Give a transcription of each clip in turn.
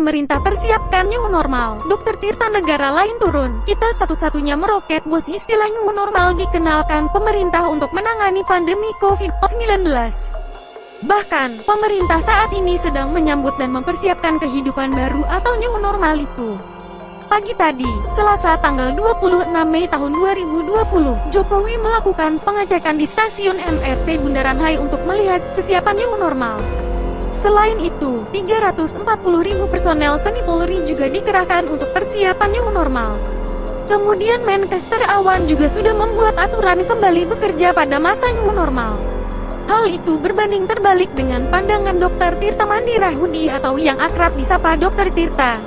Pemerintah persiapkan new normal. Dokter Tirta negara lain turun. Kita satu-satunya meroket bos. Istilah new normal dikenalkan pemerintah untuk menangani pandemi COVID-19. Bahkan, pemerintah saat ini sedang menyambut dan mempersiapkan kehidupan baru atau new normal itu. Pagi tadi, Selasa tanggal 26 Mei tahun 2020, Jokowi melakukan pengecekan di stasiun MRT Bundaran HI untuk melihat kesiapan new normal. Selain itu, 340.000 personel TNI Polri juga dikerahkan untuk persiapan new normal. Kemudian Menkes Terawan juga sudah membuat aturan kembali bekerja pada masa new normal. Hal itu berbanding terbalik dengan pandangan Dr. Tirta Mandirahudi atau yang akrab disapa Dr. Tirta.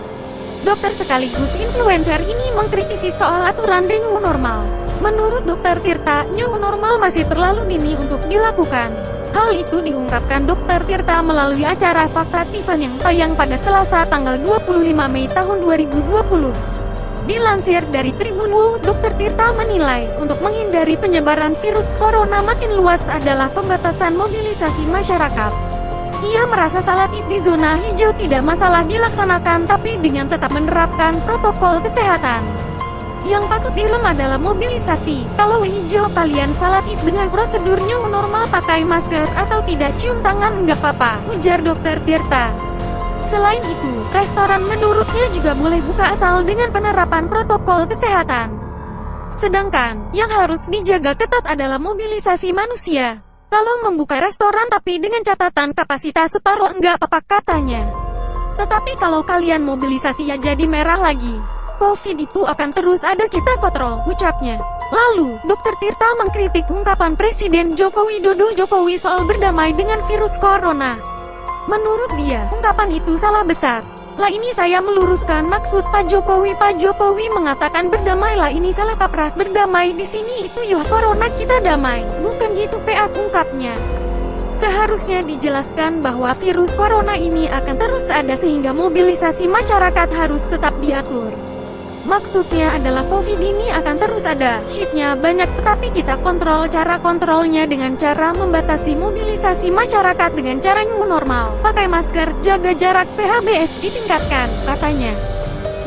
Dokter sekaligus influencer ini mengkritisi soal aturan new normal. Menurut Dr. Tirta, new normal masih terlalu dini untuk dilakukan. Hal itu diungkapkan Dr. Tirta melalui acara Fakta Tiffan yang tayang pada Selasa tanggal 25 Mei tahun 2020. Dilansir dari Tribun, Dr. Tirta menilai, untuk menghindari penyebaran virus corona makin luas adalah pembatasan mobilisasi masyarakat. Ia merasa salat id di zona hijau tidak masalah dilaksanakan tapi dengan tetap menerapkan protokol kesehatan. Yang patut dilem adalah mobilisasi. Kalau hijau kalian salat id dengan prosedur new normal pakai masker atau tidak cium tangan nggak apa-apa, ujar Dr. Tirta. Selain itu, restoran menurutnya juga boleh buka asal dengan penerapan protokol kesehatan. Sedangkan, yang harus dijaga ketat adalah mobilisasi manusia. Kalau membuka restoran tapi dengan catatan kapasitas separuh enggak apa-apa katanya. Tetapi kalau kalian mobilisasi ya jadi merah lagi. COVID itu akan terus ada kita kontrol, ucapnya. Lalu, Dr. Tirta mengkritik ungkapan Presiden Joko Widodo Jokowi soal berdamai dengan virus corona. Menurut dia, ungkapan itu salah besar. Lah ini saya meluruskan maksud Pak Jokowi. Pak Jokowi mengatakan berdamailah ini salah kaprah. Berdamai di sini itu ya corona kita damai. Bukan gitu PA ungkapnya. Seharusnya dijelaskan bahwa virus corona ini akan terus ada sehingga mobilisasi masyarakat harus tetap diatur. Maksudnya adalah COVID ini akan terus ada, shitnya banyak tetapi kita kontrol. Cara kontrolnya dengan cara membatasi mobilisasi masyarakat dengan cara new normal. Pakai masker, jaga jarak, PHBS ditingkatkan, katanya.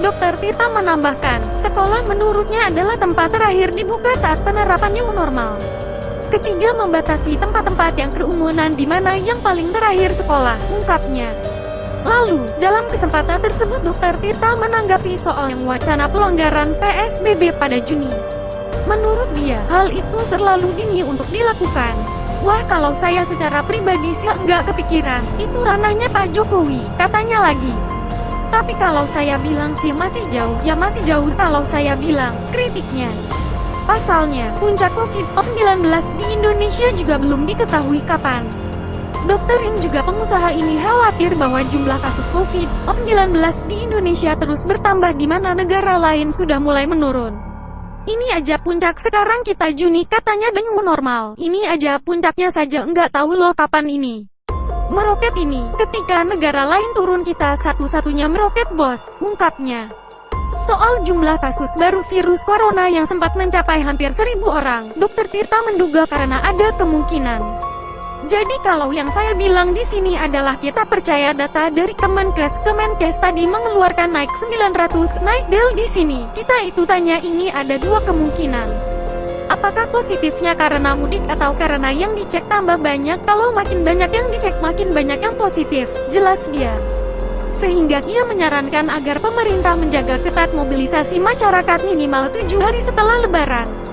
Dr. Tirta menambahkan, sekolah menurutnya adalah tempat terakhir dibuka saat penerapan new normal. Ketiga, membatasi tempat-tempat yang kerumunan di mana yang paling terakhir sekolah, ungkapnya. Lalu, dalam kesempatan tersebut Dr. Tirta menanggapi soal yang wacana pelonggaran PSBB pada Juni. Menurut dia, hal itu terlalu dini untuk dilakukan. Wah kalau saya secara pribadi sih nggak kepikiran, itu ranahnya Pak Jokowi, katanya lagi. Tapi kalau saya bilang sih masih jauh, ya masih jauh kalau saya bilang, kritiknya. Pasalnya, puncak COVID-19 di Indonesia juga belum diketahui kapan. Dokter yang juga pengusaha ini khawatir bahwa jumlah kasus COVID-19 di Indonesia terus bertambah di mana negara lain sudah mulai menurun. Ini aja puncak sekarang kita Juni katanya dan new normal. Ini aja puncaknya saja nggak tahu loh kapan ini. Meroket ini, ketika negara lain turun kita satu-satunya meroket bos, ungkapnya. Soal jumlah kasus baru virus corona yang sempat mencapai hampir 1.000 orang, Dr. Tirta menduga karena ada kemungkinan. Jadi kalau yang saya bilang di sini adalah kita percaya data dari Kemenkes tadi mengeluarkan naik 900 naik del di sini. Kita itu tanya ini ada dua kemungkinan. Apakah positifnya karena mudik atau karena yang dicek tambah banyak? Kalau makin banyak yang dicek makin banyak yang positif, jelas dia. Sehingga ia menyarankan agar pemerintah menjaga ketat mobilisasi masyarakat minimal 7 hari setelah Lebaran.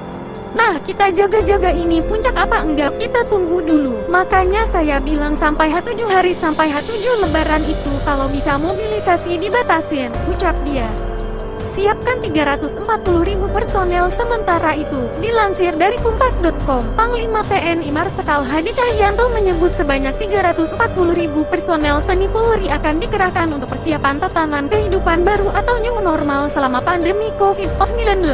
Nah, kita jaga-jaga ini puncak apa enggak, kita tunggu dulu. Makanya saya bilang sampai H7 hari sampai H7 Lebaran itu kalau bisa mobilisasi dibatasin, ucap dia. Siapkan 340.000 personel sementara itu. Dilansir dari Kompas.com, Panglima TNI Marsikal Hadi Cahyanto menyebut sebanyak 340.000 personel TNI Polri akan dikerahkan untuk persiapan tatanan kehidupan baru atau new normal selama pandemi COVID-19.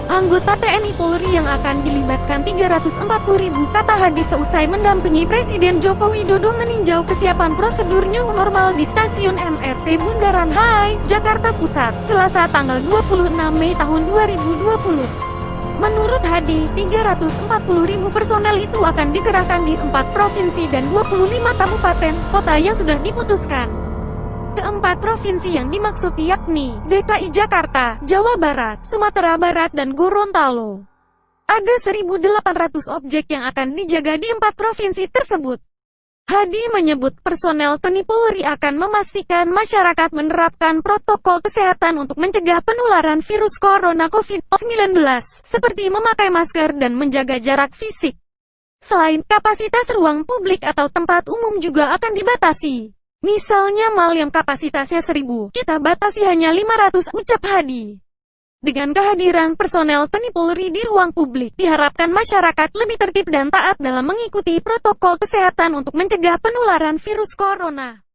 Anggota TNI Polri yang akan dilibatkan 340.000, kata Hadi seusai mendampingi Presiden Joko Widodo meninjau kesiapan prosedur new normal di stasiun MRT Bundaran HI, Jakarta Pusat, Selasa tanggal 26 Mei tahun 2020. Menurut Hadi, 340.000 personel itu akan dikerahkan di 4 provinsi dan 25 kabupaten kota yang sudah diputuskan. Keempat provinsi yang dimaksud yakni DKI Jakarta, Jawa Barat, Sumatera Barat, dan Gorontalo. Ada 1.800 objek yang akan dijaga di 4 provinsi tersebut. Hadi menyebut personel TNI Polri akan memastikan masyarakat menerapkan protokol kesehatan untuk mencegah penularan virus corona COVID-19, seperti memakai masker dan menjaga jarak fisik. Selain kapasitas ruang publik atau tempat umum juga akan dibatasi. Misalnya mal yang kapasitasnya 1.000, kita batasi hanya 500, ucap Hadi. Dengan kehadiran personel TNI Polri di ruang publik, diharapkan masyarakat lebih tertib dan taat dalam mengikuti protokol kesehatan untuk mencegah penularan virus corona.